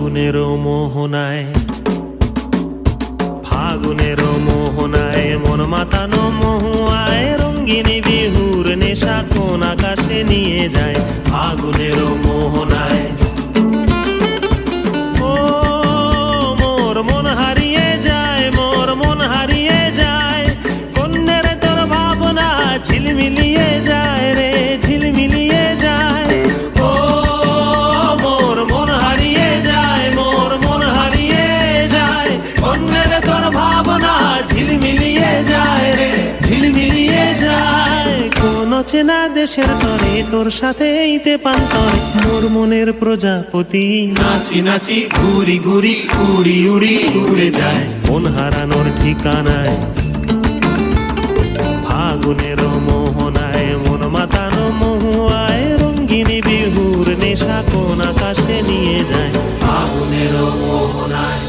ফাগুনেরও মোহনায়, ফাগুনেরও মোহনায় মন মাতানো মহুয়ায় রঙ্গিনী বিহুর নেশা কোন আকাশে নিয়ে যায়। ফাগুনেরও মোহনায় ও মোর মন হারিয়ে যায়, মোর মন হারিয়ে যায়, কন্যের তোর ভাবনা ঝিলমিলিয়ে যায় রে, ঝিলমিলিয়ে যায়। ও মোর মন হারিয়ে যায়, মোর মন হারিয়ে যায়, কন্যের তোর ভাবনা ঝিলমিলিয়ে যায় রে, ঝিলমিলিয়ে যায়। কোন চেনা দেশের তরে তোর সাথে এইতে পান্তরে মোর মনের প্রজাপতি নাচি নাচি ঘুরি ঘুরি উড়ি উড়ি উড়ে যায় মন হারানোর ঠিকানায়। ফাগুনেরও মোহনায় মন মাতানো মহুয়ায় রঙ্গিনী বিহুর নেশা কোন আকাশে নিয়ে যায়। ফাগুনেরও মোহনায়।